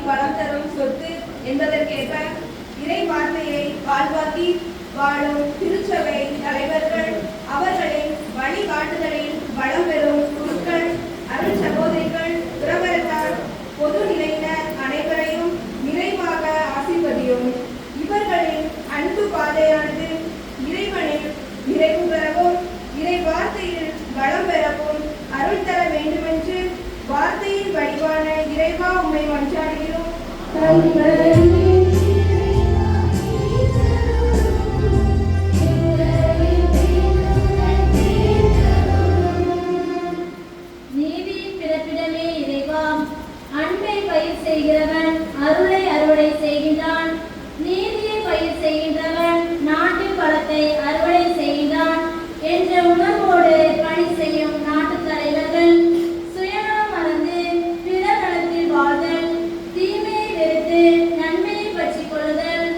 வளம் தரும் சொத்து என்பதற்கேற்ப இறை வார்த்தையை வாழ்வாக்கி வாழும் திருச்சபை தலைவர்கள் அவர்களின் வழிகாட்டுதலில் வளம் பெறும் குருக்கள், அருள் சகோதரிகள், துறவரத்தார், பொது நிலையினர் அனைவரையும் நிறைவாக ஆசீர்வதியும். இவர்களின் அன்பு பாதையானது இறைவனில் நிறைவு பெறவும் இறை வார்த்தையில் வளம் பெறவும் அருள் தர வேண்டுமென்று வார்த்தையின் வடிவான இறைவா உம்மை மன்றாடுகிறோம். செய்கிறவன் அருளை அறுவடை செய்கின்றான். நீதியை பயிர் செய்கின்றவன் நாட்டு பழத்தை அறுவடை செய்கின்றான் என்ற உணர்வோடு பணி செய்யும் நாட்டு தலைவர்கள் சுயநலம் மறந்து பிற நலத்தில் வாழ்தல், தீமையை வெறுத்து நன்மையை பற்றிக் கொள்ளுதல்,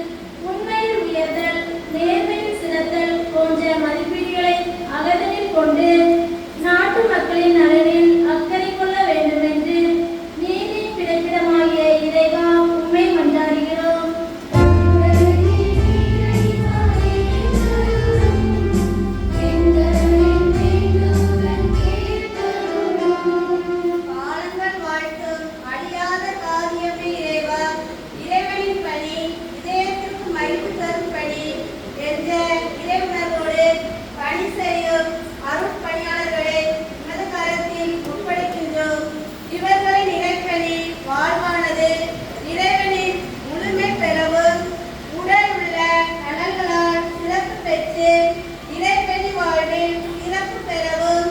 உண்மையில் உயர்தல், நேர்மையில் சிறத்தல் போன்ற மதிப்பீடுகளை அகதலில் கொண்டு நாட்டு மக்களின் நலனில் அக்கறை கொள்ள வேண்டும் என்று இறைவா உம்மை மன்றாடுகிறோம். காலங்கள் வாழ்த்தும் அழியாத காரியமே இறைவா, இறைவனின் பணி இதயத்திற்கு மகிழ்ச்சி தரும்படி என்ற இறைவனரோடு பணி செய்யும் அருட்பணியாளர்களை உமது கரத்தில் ஒப்படைக்கின்றோம். இவர்களின் இறைப்பணி வாழ்வானது இறைவனின் முழுமை பெறவும் உடல் உள்ள நலன்களால் சிறப்பு பெற்று இறைப்பணி வாழ்வில் சிறப்பு பெறவும்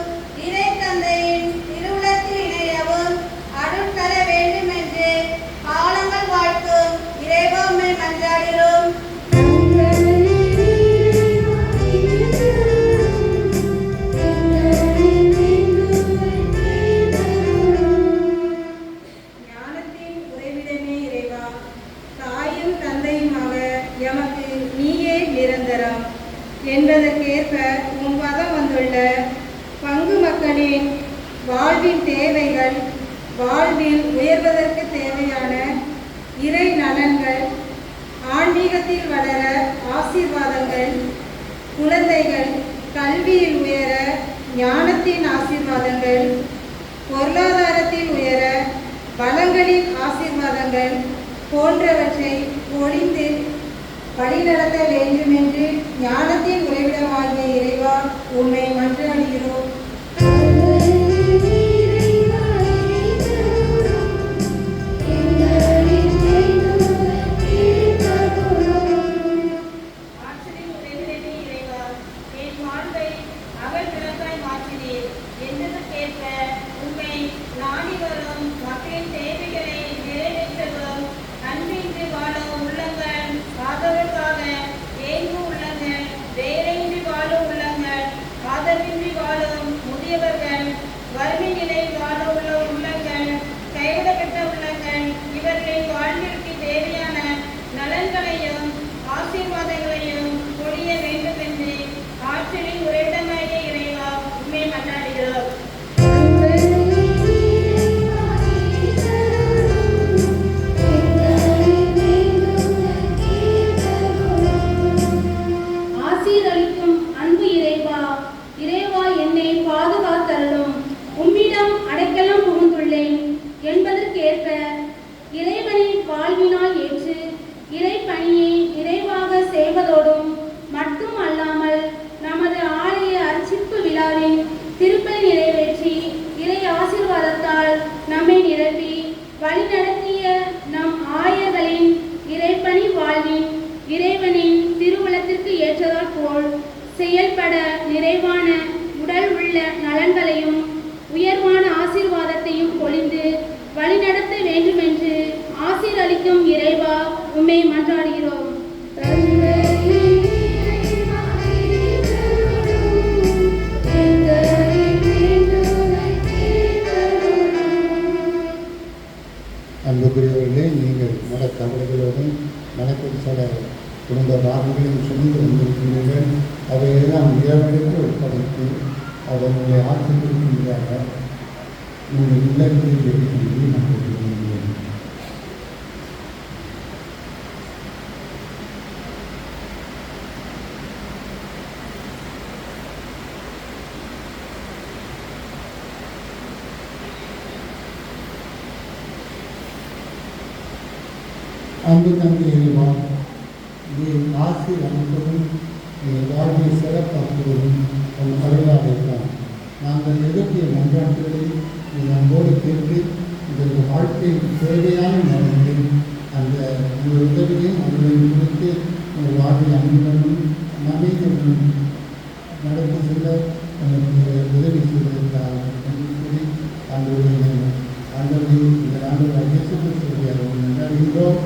இறை தந்தையின் திருவுளத்தில் இணையவும் அருள் தர வேண்டும் என்று காலங்கள் வாழ்த்தும் இறைவா உம்மை மன்றாடுகிறோம். என்பதற்கேற்ப உன் பதம் வந்துள்ள பங்கு மக்களின் வாழ்வின் தேவைகள், வாழ்வில் உயர்வதற்கு தேவையான இறை நலன்கள், ஆன்மீகத்தில் வளர ஆசீர்வாதங்கள், குழந்தைகள் கல்வியில் உயர ஞானத்தின் ஆசீர்வாதங்கள், பொருளாதாரத்தில் உயர வளங்களின் ஆசீர்வாதங்கள் போன்றவற்றை பொழிந்து வழிநடத்த வேண்டும் என்று ஞானத்தின் உறைவிடமாகிய இறைவா உம்மை மன்றாடுகிறோம். வறுமை நிலை வாழ உள்ள உள்ளங்கள், கைவிடப்பட்ட உள்ளங்கள், இவர்களின் வாழ்விற்கு தேவையான நலன்களையும் ஆசீர்வாதங்களையும் பொழிய வேண்டும் என்று ஆற்றலின் உறைவிடமாகிய இறைவா உம்மை மன்றாடுகிறோம். ஆசீரளிக்கும் அன்பு இறைவா, இறைவா என்னை பாதுகாத்தருளும். உம்மிடம் அடைக்கலம் புகுந்துள்ளேன் என்பதற்கேற்ப இறைவனின் வாழ்வினால் ஏற்று இறை பணியை நிறைவாக செய்வதோடும் மட்டும் அல்லாமல் நமது ஆலய அர்ச்சிப்பு விழாவின் திருப்பலி நிறைவேற்றி இறை ஆசீர்வாதத்தால் நம்மை நிரப்பி வழிநடத்திய நம் ஆயர்களின் இறைப்பணி வாழ்வின் இறைவனின் திருவுளத்திற்கு ஏற்றதால் போல் செயல்பட நிறைவான உடல் உள்ள நலன்களையும் உயர்வான ஆசீர்வாதத்தையும் பொழிந்து வழிநடத்த வேண்டும் என்று ஆசீரளிக்கும் இறைவா உம்மை மன்றாடுகிறோம். அன்புக்குரியவர்களே, நீங்கள் மனக்கவலைகளோடும் மனக்குறிச்சல குடும்ப பாகங்களையும் சுமந்து வந்திருக்கிறீர்கள். அவையெல்லாம் இறைவனுக்கு ஒப்படைத்து அவர்களை ஆசிர்வதிக்கின்றாக. உங்கள் இல்லத்தில் இருக்கிறது நான் அன்பு தம்பி இறைவா, நீ ஆசி அனுப்பவும் நீ வாழ்வை சிறப்பாக்குவதும் உன் கருளாதைத்தான். நாங்கள் எழுப்பிய மன்றாட்டுகளை நீ நம்மோடு கேட்டு இதற்கு வாழ்க்கைக்கு தேவையான நேரத்தில் அந்த உங்கள் உதவியும் அருளையும் கொடுத்து உங்கள் வாழ்வை அன்புடனும் நம்பிக்கையுடனும் நடத்தி செல்ல உங்களுக்கு உதவி செய்வதற்காக கூறி ஆண்டவரை இந்த ஆண்டவரை இயேசு சொல்லியாக நன்றாடுகின்றோம்.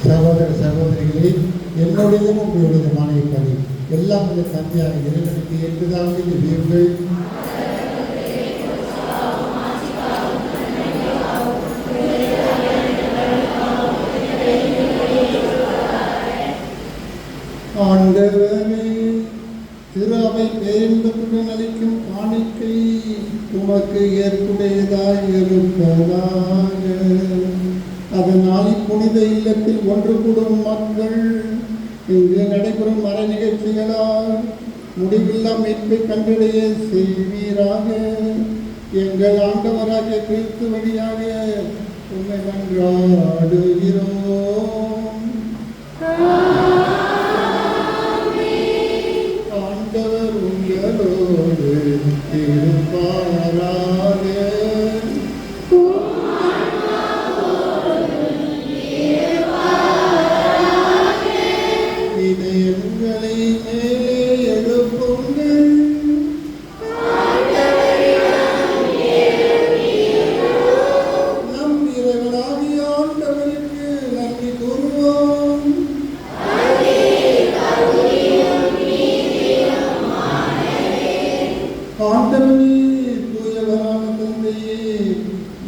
சகோதர சகோதரிகளே, என்னுடையதும் உங்களுடையதுமான இப்படி எல்லாம் உள்ள தந்தையாக இறைவனுக்கு என்றுதான் வீர்கள். ஆண்டவரே, திரு அவை பேரின்பத்துடன் அளிக்கும் காணிக்கை உமக்கு ஏற்புடையதாய் இருப்பதாக. அதனால் இப்புனித இல்லத்தில் ஒன்று கூடும் மக்கள் இங்கு நடைபெறும் மர நிகழ்ச்சிகளால் முடிவில்லா மீட்பை கண்டடைய செய்வீராக. எங்கள் ஆண்டவராகிய கிறிஸ்து வழியாக உம்மை மன்றாடுகிறோம். ஆண்டவர் உங்களோடு இருப்பாராக. இதயங்களை மேலே எழுப்புங்கள். நம் இறைவனாகிய ஆண்டவருக்கு நன்றி கூறுவோம். ஆண்டவனே, தூயவரான தந்தையே,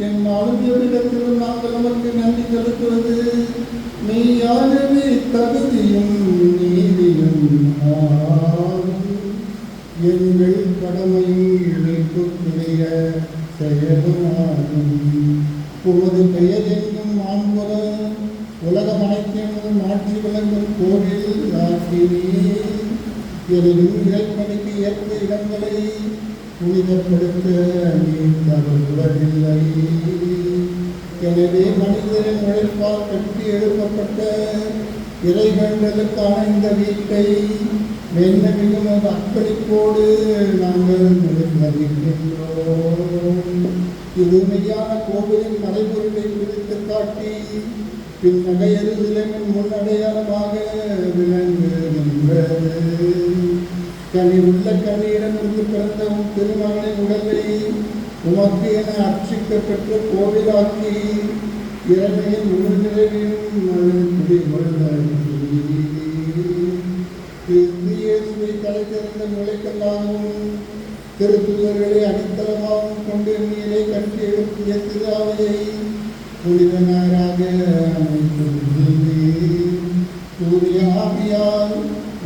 என்னாலும் எவ்விடத்திலும் நாங்கள் நமக்கு நன்றி செலுத்துவது மெய்யாகவே தகுதியும் நீதியும் ஆகும். எங்கள் கடமையும் மீட்புக்குரிய செயலுமாகும். உமது பெயர் எங்கும் மாண்புற உலகம் அனைத்தையும் மாற்றி விளங்கும் கோவில் ஆக்கினீர். எனினும் இறைப்பணிக்கு ஏற்ற இடங்களை புனிதப்படுத்த நீர் தருவதில்லை. எனவே மனிதரின் உழைப்பால் கட்டி எழுப்பப்பட்ட இறைவேண்டலுக்கான இந்த வீட்டை மென்மிகும் அர்ப்பணிப்போடு நாங்கள் நிர்ணயிக்கின்றோம். இது மெய்யான கோவிலின் மறைபொருளை குறித்து காட்டி பின் நகையெருசலேமின் முன்னடையாளமாக விளங்குகின்றது. கனிவுள்ள கனியிடமிருந்து பிறந்த உன் திருமகனின் உடலை உமக்கு என அர்ச்சிக்கப்பெற்ற கோவிலாக்கி இறைமையின் முழு நிறைவையும் கிறிஸ்துவை தலை திறந்த முளைக்கல்லாகவும் திருத்துதர்களை அடித்தளமாகவும் கொண்டு நீரை கட்டி எழுப்பிய திருவாவையை புனிதனாராக சூரிய ஆவியால்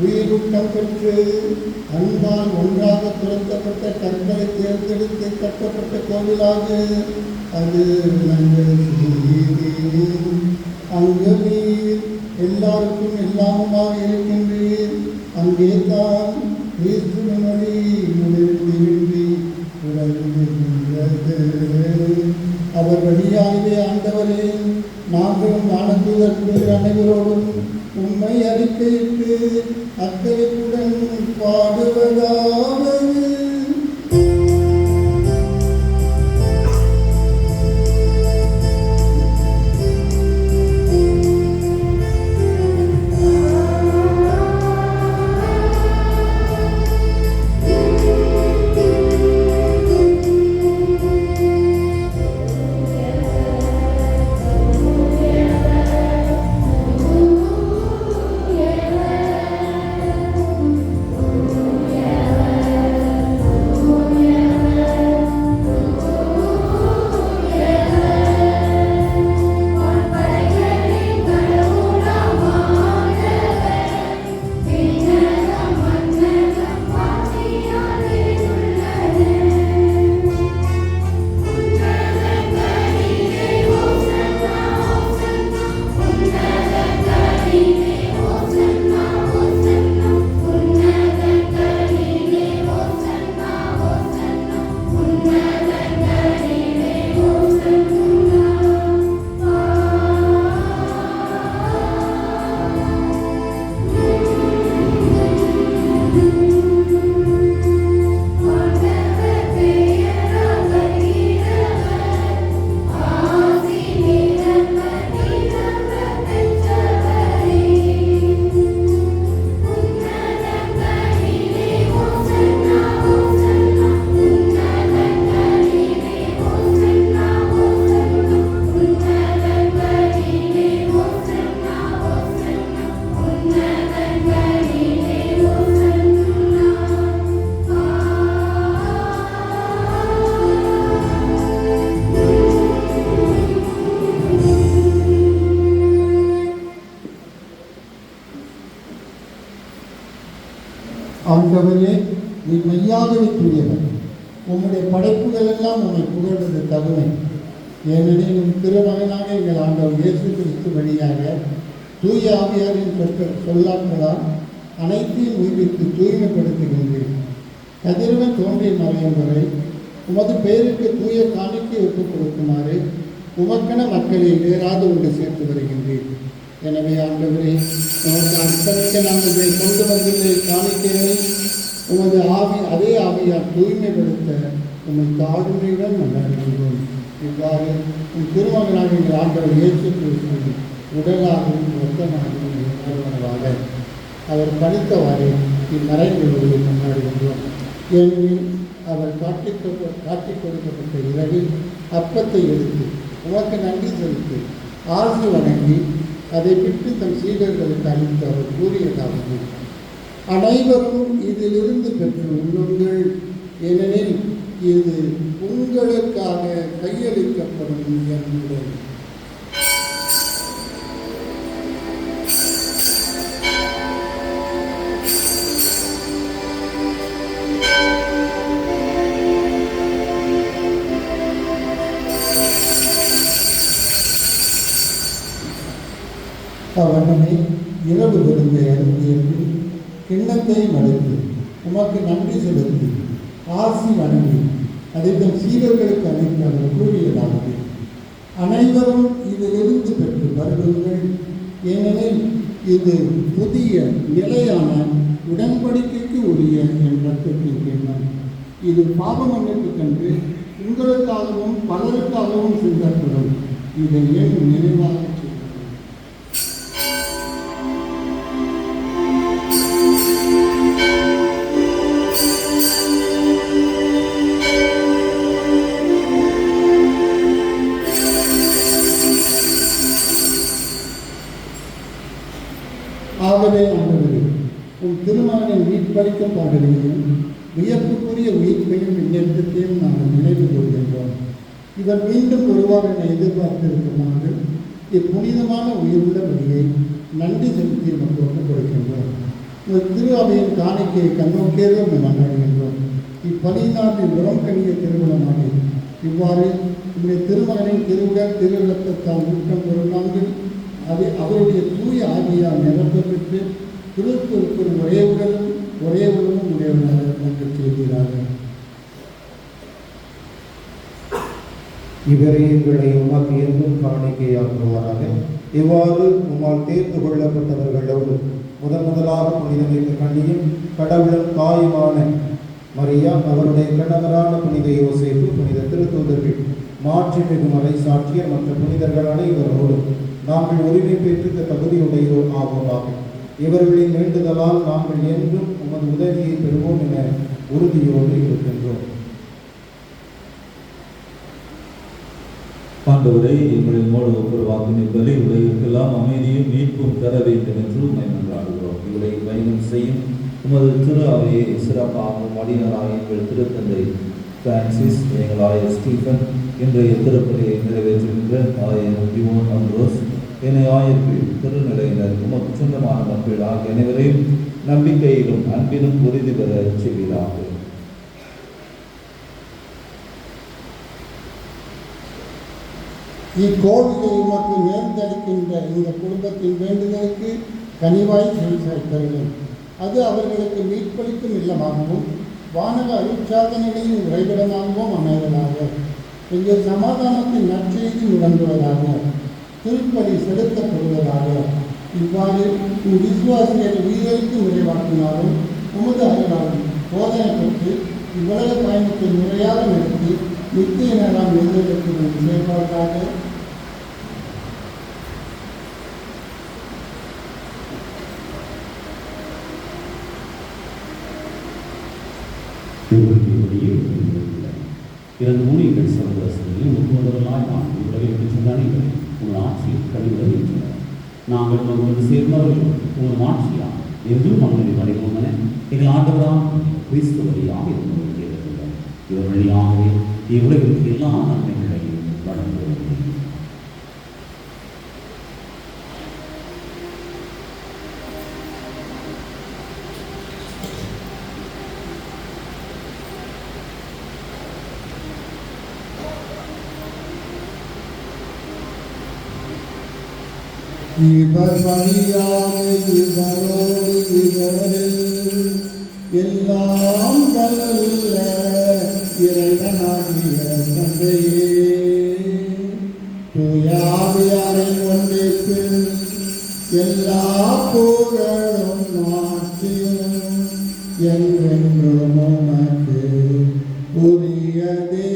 உயிரூட்டம் பெற்று அன்பால் ஒன்றாக துரத்தப்பட்ட கற்களை தேர்ந்தெடுத்து கட்டப்பட்ட கோவிலாக அது அங்கு நீர் எல்லாருக்கும் எல்லாமுமாக இருக்கின்றீர். அங்கே தான் கிறிஸ்துவின் வழி முடிவின்றி உடல்கின்றது. அவர் வழியாகவே ஆண்டவரே நாங்களும் வானதூதர்கள் அனைவரோடும் உண்மை அறிக்கையிட்டு அக்கறையுடன் பாடுவதாவது. ஆண்டவரே, நீ மெய்யாகவே தூயவர். உம்முடைய படைப்புகள் எல்லாம் உம்மை புகழ்வது தகுமை. ஏனெனில் உன் திருமகனாக எங்கள் ஆண்டவர் இயேசு கிறிஸ்து வழியாக தூய ஆவியாரின் சொல்லாற்றலால் அனைத்தையும் உயிர்த்து தூய்மைப்படுத்துகின்றேன். கதிரவன் தோன்றிய மறையும் வரை உமது பெயருக்கு தூய காணிக்கை ஒப்புக் கொடுக்குமாறு உமக்கென மக்களை வேறாது ஒன்று சேர்த்து வருகின்றேன். எனவே ஆண்டவரே, உமக்கு அர்ப்பணிக்க நாங்கள் கொண்டு வந்துள்ள காணிக்கைகளை உமது அதே ஆவியால் தூய்மைப்படுத்த உம்மை தாழ்மையுடன் நல்லாடுகின்றோம். இவ்வாறு உன் திருமகனாக எங்கள் ஆண்டவர் இயேசு கிறிஸ்து உடலாகவும் மொத்தமாகவும் உணர்வாக அவர் பணித்தவாறு இம்மறைகளை கொண்டாடுகின்றோம். ஏனெனில் அவர் காட்டிக் கொடுக்கப்பட்ட இரவு அப்பத்தை எடுத்து உமக்கு நன்றி செலுத்தி ஆசி வணங்கி அதை விட்டு தம் சீடர்களுக்கு அளித்து அவர் கூறியதாவது: அனைவரும் இதிலிருந்து பெற்று உள்ளுங்கள், ஏனெனில் இது உங்களுக்காக கையளிக்கப்படும் என்பது. அவனே இரவு விருந்தை அருந்திய பின் கிண்ணத்தை மடித்து உமக்கு நன்றி செலுத்தி ஆசி வணங்கி அதை தம் சீடர்களுக்கு அளித்து அவர் கூறியதாவது: அனைவரும் இதிலிருந்து பெற்று வருவீர்கள், ஏனெனில் இது புதிய நிலையான உடன்படிக்கைக்கு உரிய என் ரத்தத்தின் கிண்ணம். இது பாவ மன்னிப்புக்கென்று உங்களுக்காகவும் பலருக்காகவும் சிந்தப்படும். இதை ஏன் நினைவாக செய்கிறது? ஆகவே ஆண்டவரே, உன் திருமகனின் மீட்பளிக்கும் பாடுகளையும் வியப்புக்குரிய உயிர்ப்பையும் விண்ணேற்றத்தையும் நாங்கள் நினைவு கொள்கின்றோம். இவர் மீண்டும் ஒருவாறு என எதிர்பார்த்திருக்குமாறு இப்புனிதமான உயிருள்ள வழியை நன்றி செலுத்தி நமக்கு ஒப்புக் கொடுக்கின்றோம். உங்கள் திரு அவையின் காணிக்கையை கண்ணோக்கியதும் மன்றாடுகின்றோம். இப்பணியினால் உரம் கணிய திருமணமாகி இவ்வாறு இந்த திருமகனின் திருவுடல் திருவிழத்தால் ஊக்கம் பெறுவாங்கள். அதை அவருடைய தூய ஆவியால் நிரப்ப பெற்று திருப்பொருட்கள் ஒரே உடலும் ஒரே உடலும் உடையவனாக நன்கு செய்கிறார்கள். இவரே எங்களை உமக்கு என்றும் காணிக்கையாக்குவாராக. இவ்வாறு உம்மால் தேர்ந்து கொள்ளப்பட்டவர்களோடு முதலாக புனிதமிக்க கண்ணியும் கடவுளும் தாயுமான மரியா, அவருடைய கணவரான புனித யோசேப்பு, புனித திருத்தூதர்கள், மாட்சிமிகு மறை சாட்சியர் மற்ற புனிதர்கள் அனைவரோடும் நாங்கள் உரிமை பெற்று தகுதியுடையோர் ஆவோமாக. இவர்களின் வேண்டுதலால் நாங்கள் என்றும் உமது உதவியை பெறுவோம் என உறுதியோடு இருக்கின்றோம். ஆண்டவரே, எங்களின் மூடு ஒவ்வொரு வாக்கின் பலி உலகிற்கெல்லாம் அமைதியும் மீட்பும் தர வேண்டும் என்று மன்றாடுகிறோம். இவரை பயணம் செய்யும் உமது திரு அவையை சிறப்பாகவும் அடியாராக எங்கள் திருத்தந்தை பிரான்சிஸ், எங்கள் ஆயர் ஸ்டீஃபன், இன்றைய திருப்பலியை நிறைவேற்றுகின்ற ஆயர் யுவோன் அம்ரோஸ், என்னை ஆயர்கள், திருநிலையினர், உமக்கு சொந்தமான மக்கள் ஆகிய அனைவரையும் நம்பிக்கையிலும் அன்பிலும் உறுதி பெற செய்கிறார்கள். இக்கோவிலை உமக்கு நேர்ந்தளிக்கின்ற இந்த குடும்பத்தின் வேண்டுதலுக்கு கனிவாய் செலுத்தலும் அது அவர்களுக்கு மீட்பளிக்கும் இல்லமாகவும் வானக அருட்சாதனைகளின் உறைவிடமாகவும் அமைவதாக. இங்கே சமாதானத்தின் நற்செய்தி முழங்குவதாக, திருப்பலி செலுத்தப்படுவதாக. இவ்வாறு விசுவாசிகள் உயிருக்கு நிறைவாக்கினாலும் உமது அருளாலும் போதனை பெற்று இவ்வுலக பயணத்தை முறையாக நடத்தி நித்திய நேரம் எதிர்ப்பு செயல்பாடாக. இரண்டு ஊழியர்கள் சகோதரர்களையும் முற்றுவதெல்லாம் நான் உலகில் பெற்றானே உங்கள் ஆட்சியில் கழிவுறுகின்றனர். நாங்கள் உங்களது சேர்ந்தவர்கள் உங்கள் ஆட்சியாக என்றும் மக்களை வரைவோம் என எங்கள் ஆண்டவராக கிறிஸ்து வழியாக இருக்கிறார். இவர் வழியாகவே இவ்வுலகிற்கு எல்லா நன்மைகளையும் வழங்குவது. இவர் வழியாக இவரோடு இவரில் எல்லாம் வல்ல இறைவனாகிய தந்தையே, தூயாவியாரை ஒன்றிற்கு எல்லா புகழும் மாற்றியும் என்றென்றும் உமக்கு உரியதே.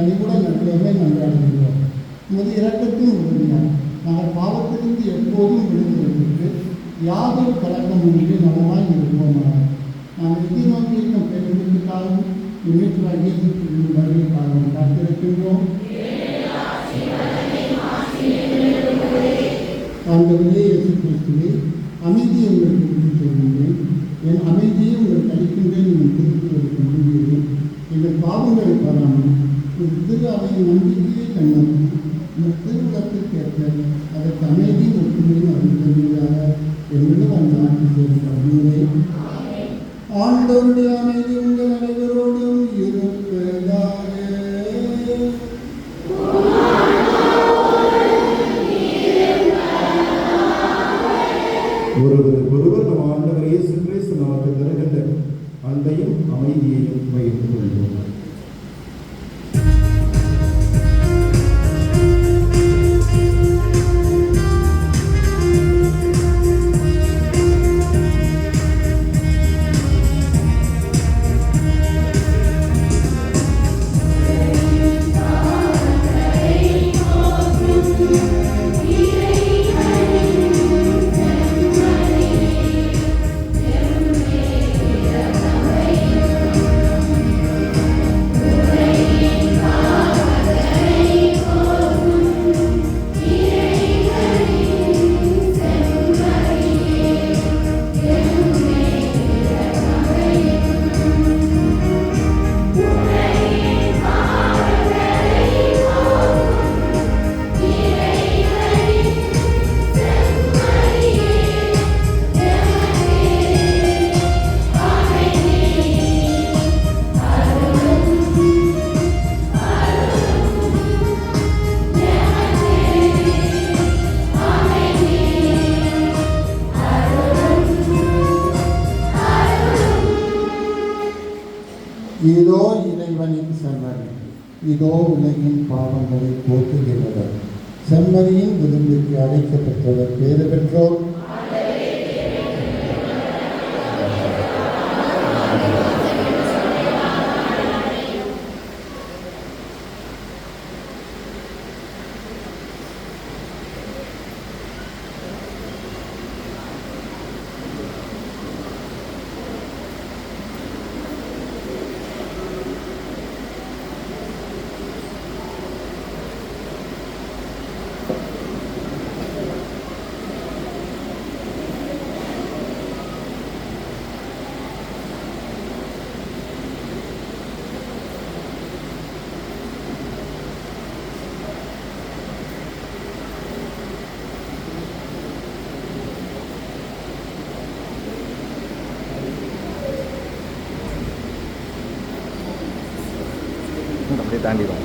கனிவுடன் நல்லவே நன்றாடுகின்றோம். உமது இரக்கத்தின் உதவியால் நாங்கள் பாவத்திலிருந்து எப்போதும் விடுதலைக்கு யாதொரு கலக்கமின்றி நலமாய் இருப்போமாக. நாங்கள் எதிர்நோக்கியிருக்கும் பேருக்காகவும் இமேற்றாகிய வருகைக்காகவும் காத்திருக்கின்றோம். ஆண்டவரே இயேசு கிறிஸ்துவே, அமைதியை உங்களுக்கு விட்டுச் சொல்கின்றேன், என் அமைதியை உங்களுக்கு அளிக்கின்றேன் என் திருக்குறளை கொண்டுள்ளேன். எங்கள் பாவங்களை பாராமல் ஒரு திரு அவையின் நம்பிக்கையை கண்ணோக்கி இந்த திருவுலத்திற்கேற்ற அதற்கு அமைதியும் ஒற்றுமையும் அறிந்ததாக என்னிடம் அந்த ஆட்சி செய்யப்படுகிறேன். ஆண்டவருடைய அமைதி உங்கள் அனைவரோடும் இருப்பதாக. ஒருவர் நம் ஆண்டவர் இயேசு கிறிஸ்து நமக்கு தருகின்ற அன்பையும் அமைதியையும் பகிர்ந்து கொள்வோம். இதோ இறைவனின் செம்மறி, இதோ உலகின் பாவங்களை போக்குகிறவர். செம்மறியின் விருந்துக்கு அழைக்கப்பட்டவர் பேறு பெற்றோர். அப்படியே தாண்டிடும்.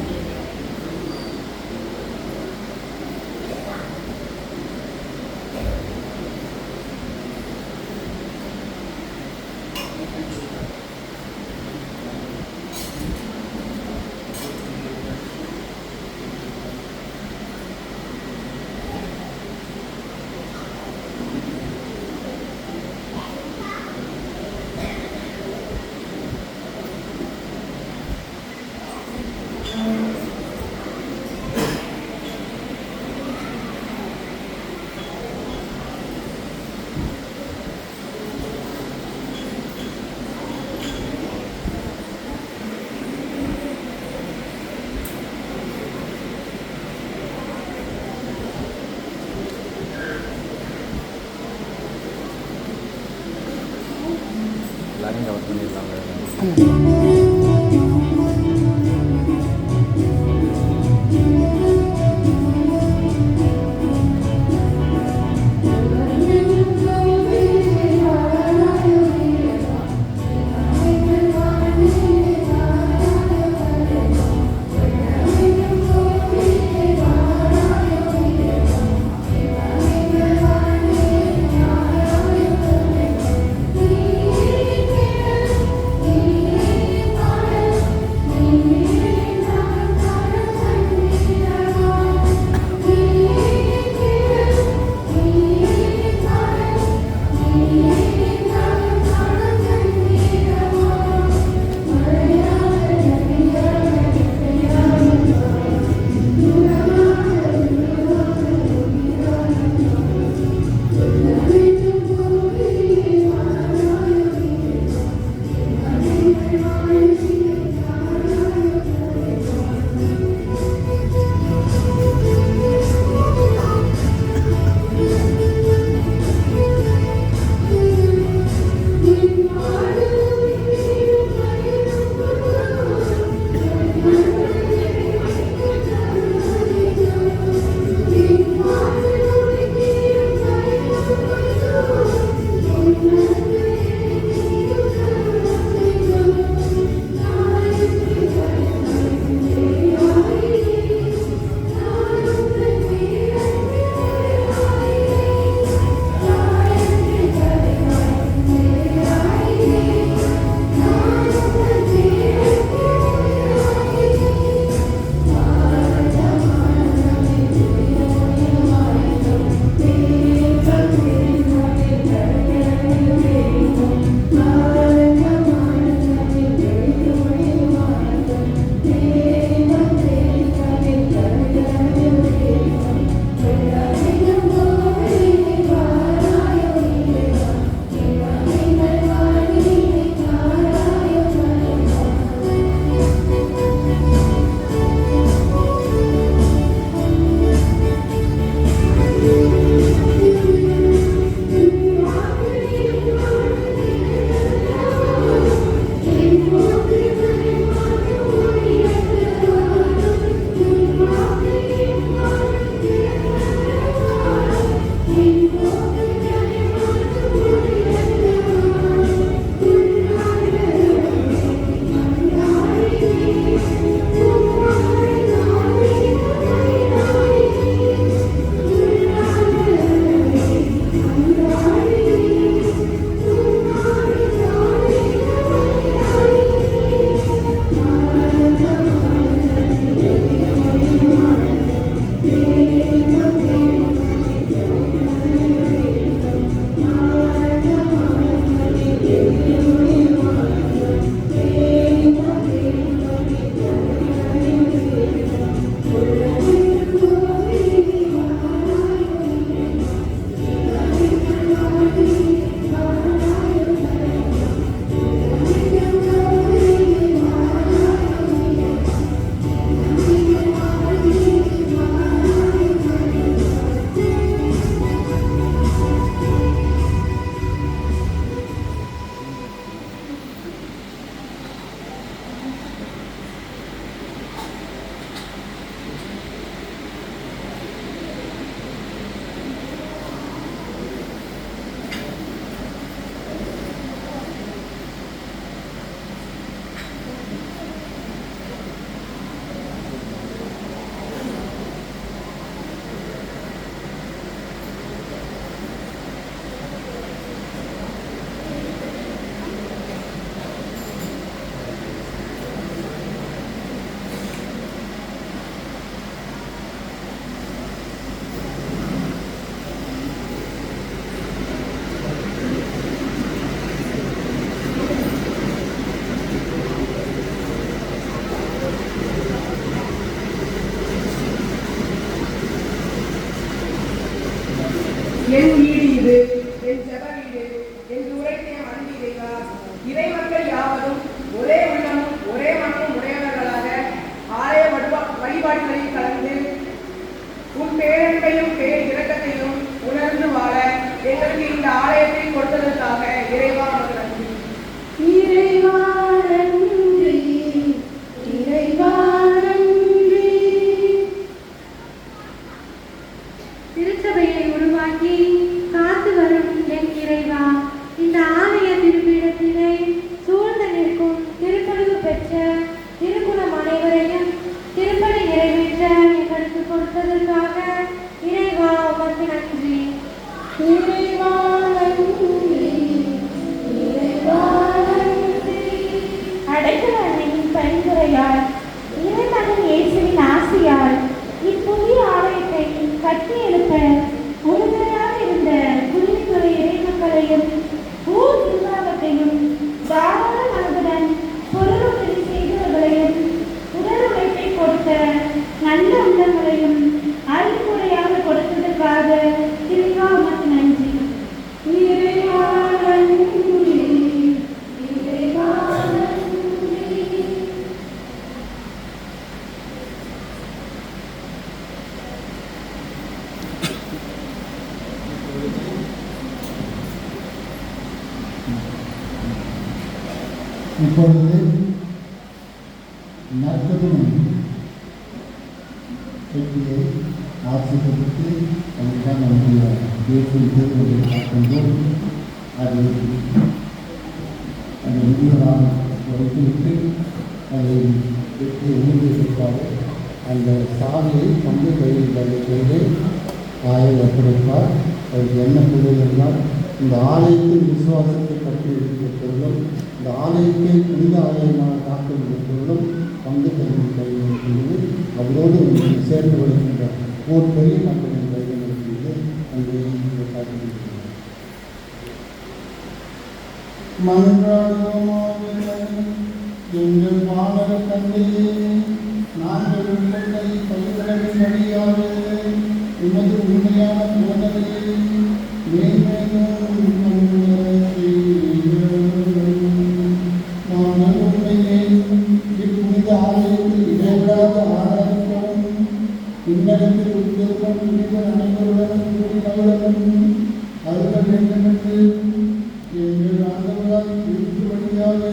என் வீடு இது, என் ஜெப வீடு என்று உரைத்தே அன்பு இறைவா. இறைமக்கள் யாவரும் ஒரே உள்ளமும் ஒரே மனமும் உடையவர்களாக ஆலய வழிபாடுகளில் கலந்து உன் பேரன்பையும் பேர் இரக்கத்தையும் உணர்ந்து வாழ எங்களுக்கு இந்த ஆலயத்தை கொடுத்ததற்காக இறைவா உனக்கு நன்றி. இறைவா நன்றி, இறைவா நன்றி. திருச்சபையை உருவாக்கி காத்து வரும் என் இறைவா, இந்த ஆலய திருப்பீடத்தினை சூழ்ந்து நிற்கும் திருப்பணிவு பெற்ற திருக்குணம் அனைவரையும் திருப்பணி நிறைவேற்ற எங்களுக்கு கொடுத்ததற்காக இறைவா உமக்கு நன்றி. இறைவா நன்றி, இறைவா நன்றி. அடைக்கலனின் பரிந்துரையால் இறைமகன் இயேசுவின் ஆசையால் இப்புதிய ஆலயத்தை கட்டி எழுப்ப உறுதுணையாக இருந்த குடித்துறை இறைமக்களையும் ஊர் நிர்வாகத்தையும் தாராள மனதுடன் பொருளுதவி செய்தவர்களையும் உடல் உழைப்பை கொடுத்த நல்ல உள்ளங்களையும் அறிவுரையாக கொடுத்ததற்காக இறைவா உமக்கு நன்றி. இறைவா நன்றி, இறைவா நன்றி. இப்பொழுது நற்கருணை பற்றியை ஆசிரியருக்கு அதுதான் நம்முடைய பேசும் தேர்தலை பார்க்கின்றோம். அது அந்த முதியவராக வைத்துவிட்டு அதை வெற்றி உறுதியிருப்பார். அந்த சாவியை பங்கு கையில் செய்து ஆயர் ஒப்படைப்பார். அதுக்கு என்ன பொருள் என்றால், இந்த ஆலயத்தின் விசுவாசத்தை கட்டியிருக்கிற பொருளும் இந்த ஆலயத்தை புனித ஆலயமாக காக்கின்ற பொருளும் பங்கு கையில் இருக்கின்றது. அவரோடு சேர்ந்து வருகின்ற ஓர் பெரிய மக்களின் கையில் இருக்கின்றது. அங்கே காட்டுகின்றது. எங்கள் மாணவ தந்தையே, நாங்கள் உள்ளத்தை பயிரிடவின் வழியாக உமது உண்மையான போதனையை மேன்மேலும் நாங்கள் உண்மையை இப்புனித ஆலயத்தில் இடைவிடாத ஆராதிக்கவும் இந்நேரத்தில் உத்தியோகம் புனித அனைவருடனும் கூடி மகிழவும் அருள வேண்டும் என்று எங்கள் ஆண்டவராய் கிறிஸ்து வழியாக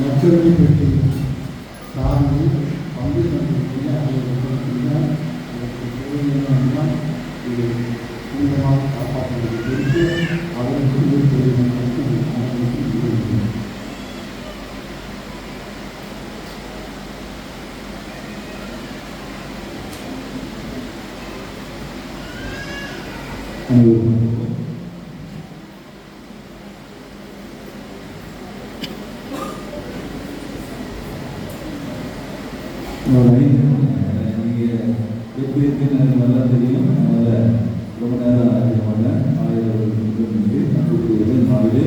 நற்கருணை பெற்று சாமி பங்கு தந்திருக்கிற ஆலயத்தில் இது புனிதமாக காப்பாற்றுவது குறித்து அவருக்கு நீங்கள் எப்படி இருக்குன்னு எனக்கு நல்லா தெரியும். அதனால் ரொம்ப நேரம் ஆகியமான ஆயிரம் நாளிலே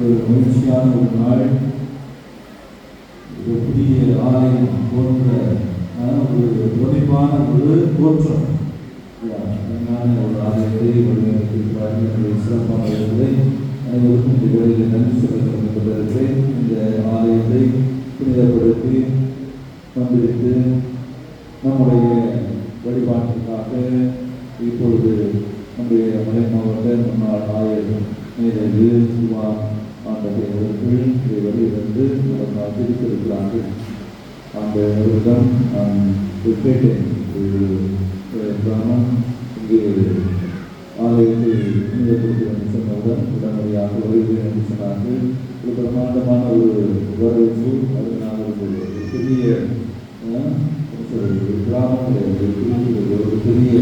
ஒரு மகிழ்ச்சியான ஒரு நாள், ஒரு புதிய ஆலயம் போன்ற ஒரு துணைப்பான ஒரு தோற்றம் ஒரு ஆலயத்தை வடிவமைத்திருக்கிறார்கள். சிறப்பான இடங்களை அனைவருக்கும் இந்த வேளையில் நன்றி சொல்ல கடமைப்பட்டிருக்கிறேன். இந்த ஆலயத்தை புனிதப்படுத்தி வந்திருக்கு நம்முடைய வழிபாட்டுக்காக இப்பொழுது நம்முடைய மலை மாவட்ட முன்னாள் ஆயர் மேலது சிவா ஆண்டவர்கள் இதை வழியிலிருந்து நமக்கு பிரித்திருக்கிறார்கள். அந்த வருடம் நான் கேட்டேன், கிராமம் இங்கே ஆலயத்தை புனிதப்படுத்துவது சொன்னவுடன் உடனடியாக வருகிறேன் என்று சொன்னார்கள். ஒரு பிரமாண்டமான ஒரு வரவேற்பு. அதனால் ஒரு பெரிய கிராமத்தில் ஒரு பெரிய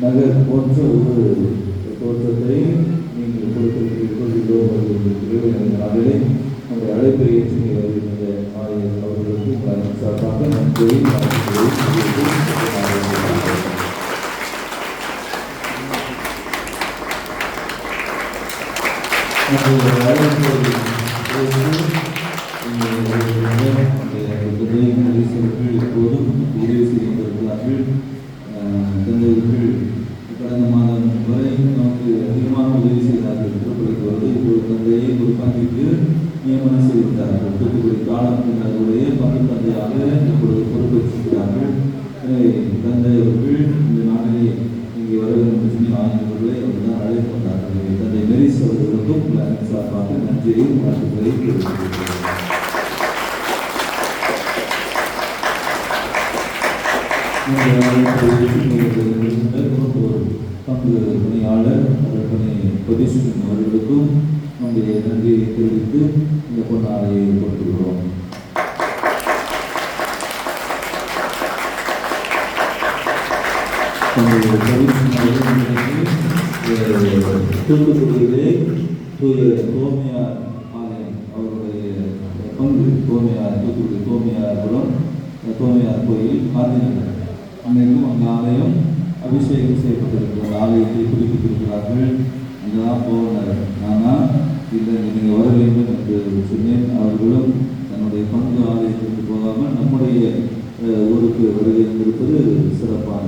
நகர் போன்ற ஒரு தோற்றத்தை நீங்கள் கொடுத்திருக்கிறீர்கள். நாளிலே நம்முடைய அழைப்பை ஏற்றி வருகின்ற ஆயர் அவர்களுக்கு சார்பாக நன்றியை எப்போதும் உதவி செய்திருக்கிறார்கள். தந்தையர்கள் கடந்த மாதம் வரை நமக்கு அதிகமாக உதவி செய்தார்கள். திருப்பதிக்கு வந்து இப்போது தந்தையை ஒரு பங்கிற்கு நியமனம் செய்திருக்கிறார்கள். தூத்துக்குடி காலத்தினருடைய பங்கு தந்தையாக இப்பொழுது பொறுப்பேற்றிருக்கிறார்கள். எனவே தந்தையர்கள் இந்த நாளிலே இங்கே வர வேண்டும் என்று சொல்லி ஆய்வுகளை அவர்தான் அழைத்து வந்தார்கள். தந்தை மெரிஸ் அவர்களுக்கும் சார்பாக நன்றியையும் வாழ்த்துக்களை தெரிவித்திருக்கிறார்கள். பங்கு பணியாளர் பதிஷன் அவர்களுக்கும் நம்முடைய நன்றியை தெரிவித்து இந்த பொன்னாடையை கொடுத்துக்கிறோம். தூத்துக்குடியிலே தூய கோமியார் ஆலயம் அவருடைய பங்கு கோமியார் தூத்துக்குடி கோமியார்புரம் கோமியார் கோயில் காந்திநகர் அன்னைக்கும் அந்த ஆலயம் அபிஷேகம் செய்யப்பட்டிருக்கிறது. ஆலயத்தை புதுப்பித்திருக்கிறார்கள். அங்கெல்லாம் போனார். ஆனால் இல்லை நீங்கள் வர வேண்டும் என்று சொன்னேன். அவர்களும் தன்னுடைய பங்கு ஆலயத்திற்கு போகாமல் நம்முடைய ஊருக்கு வருகை இருப்பது சிறப்பான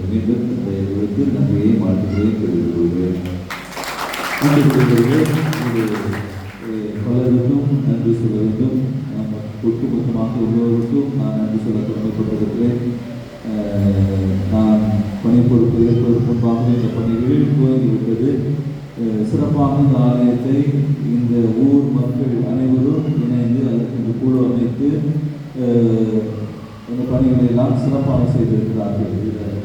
மீண்டும் இவர்களுக்கு நன்றியை வாழ்த்துக்களையும் தெரிவித்துக் கொள்கிறேன். பலருக்கும் நன்றி சொல்ல வேண்டும். ஒட்டுமொத்தமாக உள்ளவருக்கும் நான் நன்றி சொல்ல கடமைப்பட்டிருக்கிறேன். நான் பணி பொறுப்பு ஏற்பதற்கு முன்பாக இந்த பணிகளில் துவங்கிவிட்டது. சிறப்பாக இந்த ஆலயத்தை இந்த ஊர் மக்கள் அனைவரும் இணைந்து அதற்கு குழு அமைத்து இந்த பணிகளை எல்லாம் சிறப்பாக செய்திருக்கிறார்கள். இதில்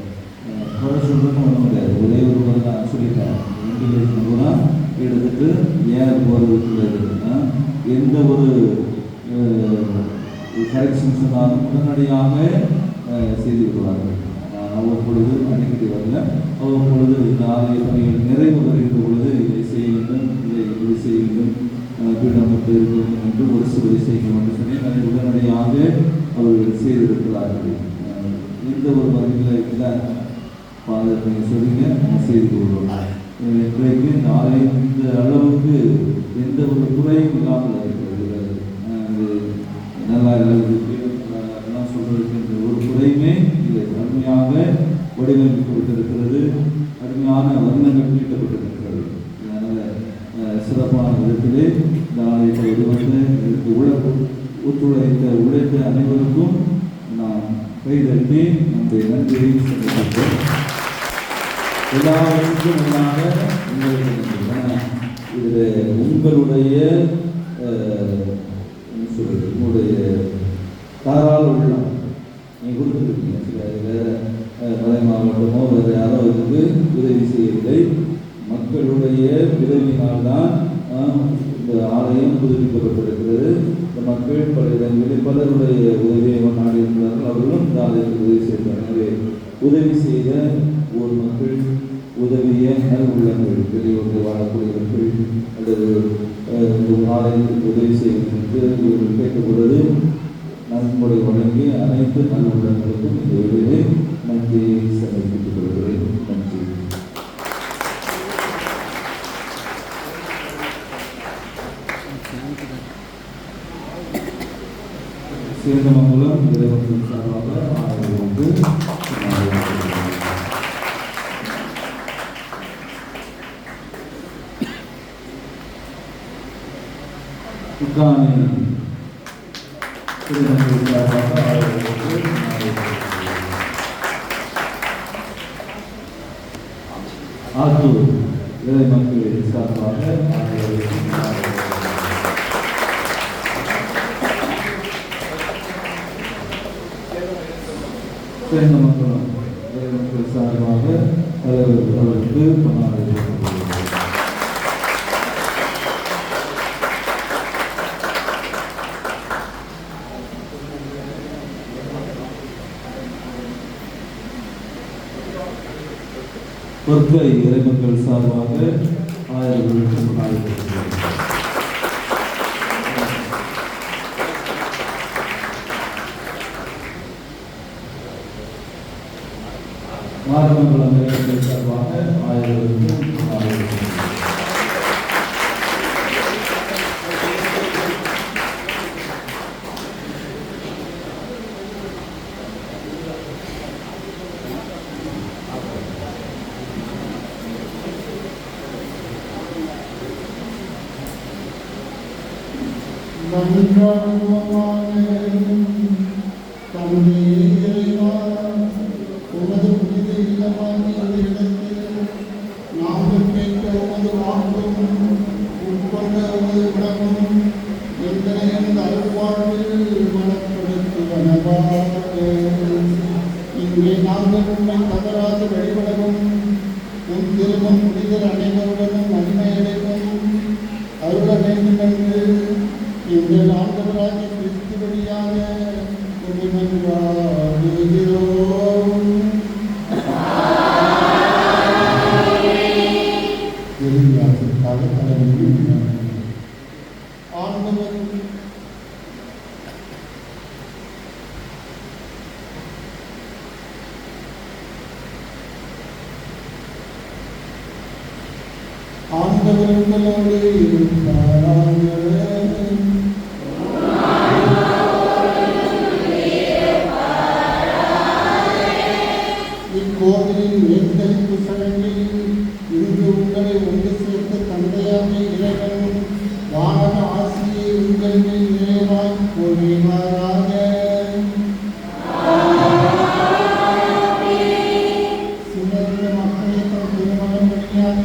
குறை சொல்றதுன்னு ஒன்றும் கிடையாது. ஒரே ஒரு முறை நான் சொல்லிட்டேன். இன்டிலேஷன் கூட எடுத்துட்டு ஏன் போகிறதுக்கு எந்த ஒரு கரெக்ஷன் சொன்னாலும் உடனடியாக செய்து விடுவார்கள். அவ்வப்பொழுது அடிக்கடி வரல. அவ்வப்பொழுது இந்த ஆலய பணிகள் நிறைவு வருகின்ற பொழுது இதை செய்ய வேண்டும், இதை செய்ய வேண்டும், பீடமைப்பு இருக்க வேண்டும் என்று ஒரு சில செய்யணும் என்று சொல்லி அதை உடனடியாக அவர்கள் செய்திருக்கிறார்கள். எந்த ஒரு வகையில் இல்லை பாதத்தை சொல்லிங்க நம்ம செய்து கொள்வோம். இன்றைக்கு இந்த ஆலயம் இந்த அளவுக்கு எந்த ஒரு குறையும் இல்லாமல் இருக்கிறது. நல்லா எல்லாம் சொல்றதுக்கு ஒரு குறையுமே இல்லை. அருமையாக வடிவமைக்கப்பட்டிருக்கிறது. அருமையான வர்ணங்கள் தீட்டப்பட்டிருக்கிறது. அதனால் சிறப்பான விதத்திலே இந்த ஆலயத்தை வடிவமைத்து இதற்கு உழைத்த அனைவருக்கும் நாம் கைதட்டி நம்முடைய நன்றியை சொல்லியிருக்கிறோம். எல்லாருக்கும் முன்னாக இதில் உங்களுடைய தாராள உள்ளம் நீங்கள் கொடுத்துருக்கீங்க. வேறு மலை மாவட்டமோ வேறு யாரோ இதுக்கு உதவி செய்யவில்லை. மக்களுடைய உதவியினால்தான் இந்த ஆலயம் புதுப்பிக்கப்பட்டிருக்கிறது. இந்த மக்கள் பல இடங்களில் பலருடைய உதவியை நாடி இருக்கிறார்கள். அவர்களும் இந்த ஆலயத்துக்கு உதவி செய்கிறார்கள். எனவே உதவி செய்த ஊர் மக்கள், உதவிய நல் உள்ளங்கள், பெரியவர்கள் வாழக்கூடியவர்கள் அல்லது ஆலயத்திற்கு உதவி செய்வது என்று இவர்கள் கேட்கப்படுவது நம்முடைய வழங்க வழங்கிய அனைத்து நல்லுள்ளங்களுக்கும் இந்த வேளையிலே நன்றியை சமர்ப்பித்துக் கொள்கிறேன். நன்றி. சேந்தமங்கலம் இறைவன் சார்பாக ஆத்தூர் இறை மக்கள் சார்பாக சேந்தமங்கலம் இறை மக்கள் சார்பாக அவர்களுக்கு கொண்டாடுகிறது. பொற்கை இறைமக்கள் சார்பாக 1000 கொண்டாடுகிறது. மார்மங்கலம் இறைமக்கள் சார்பாக 1000 கொண்டாடுகிறது. இங்கே நாங்கள் உண்மை தவறாது வழிபடவும் உன் திருமணம் புனிதர் அனைவருடனும் மகிமையடைவும் அருள வேண்டும் என்று எங்கள் ஆண்டவராகிய கிறிஸ்து வழியாக மன்றாடுகிறோம். இறுதியாசற்காக தலைமையில் ஆண்டவர் ஆண்டவர்களோடு இருப்பாராக. இக்கோவிலின் மேற்கழிப்பு சடங்கில் இன்று உங்களை ஒன்று சேர்த்த தந்தையாக இறைவன் வானக ஆசியை உங்கள் மேல் நிறைவாய் பொழிவாராக. சிறந்த மக்களை தன் திருமணம் வழியாக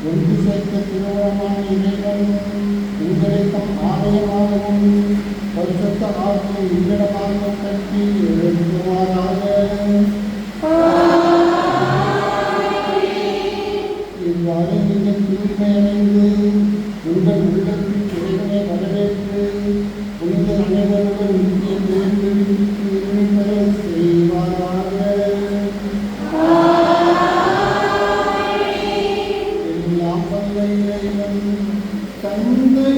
ஒன்று சேர்த்த திருமணமான இறைவன் உங்களை தம் ஆலயமாகவும் பரிசுத்த ஆகிய இல்லடமாக கட்டி எழுதுவாராக. இவ்வாறு நீங்கள் தூய்மையடைந்து உங்கள் உள்ளத்தில் இறைவனை வரவேற்று புனித அனைவருடன் நித்திய பேருந்துக்கு பெற செய்வாராக. எல்லாம் வல்ல இறைவன் தந்தை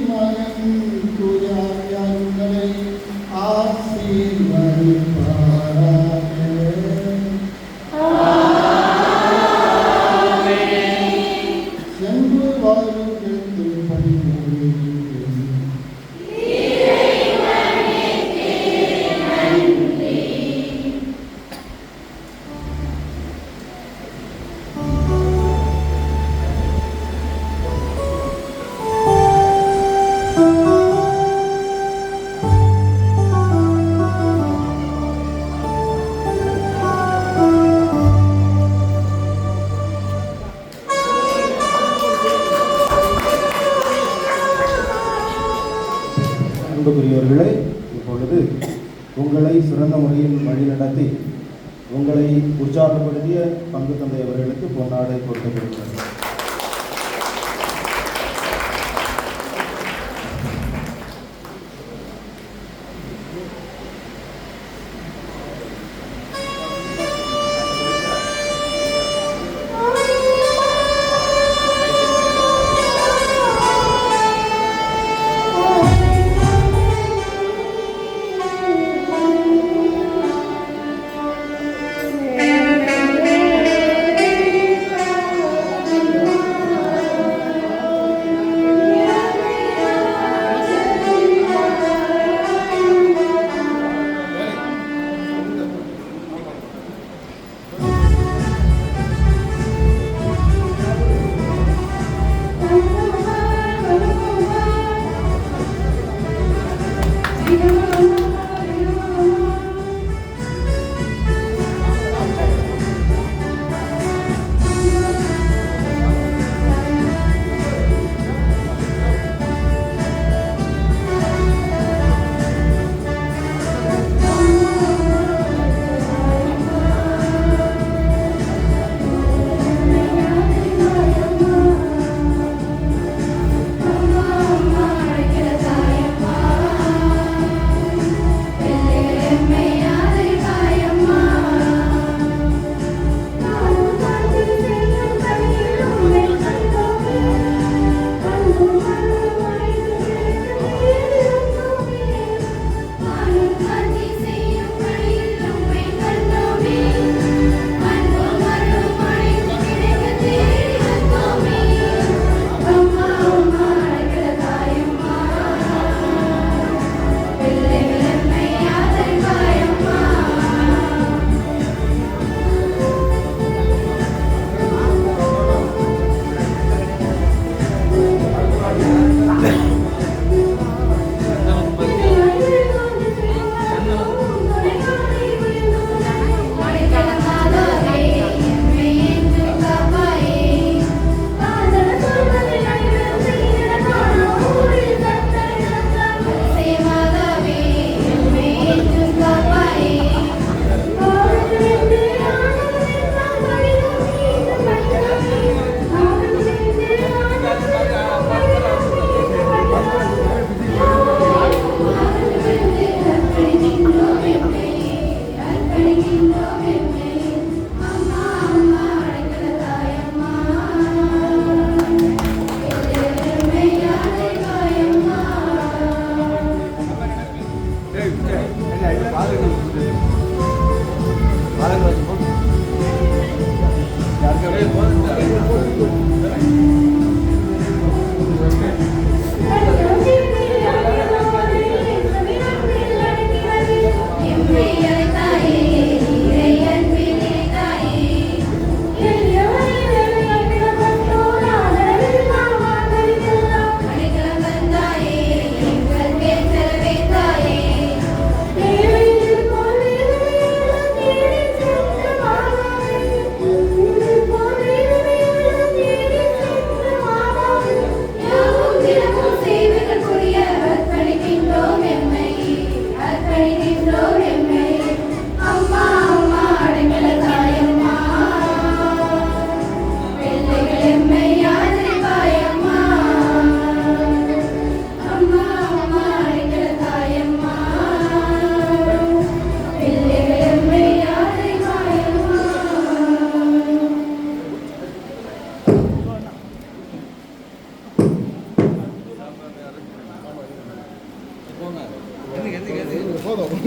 மகன் தூய ஆவியார் உங்களை ஆசீர்வதிப்பாராக. சென்று வாருங்கள் திருப்பணி அன்புக்குரியவர்களே, இப்பொழுது உங்களை சிறந்த முறையில் வழிநடத்தி உங்களை உற்சாகப்படுத்திய பங்கு தந்தை அவர்களுக்கு பொன்னாடை கொடுக்கப்படுகிறது.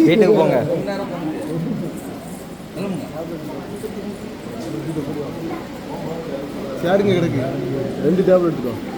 வீட்டுக்கு போங்க. சேருங்க கிடக்கு 2 டேப்லெட் எடுத்துக்கோ.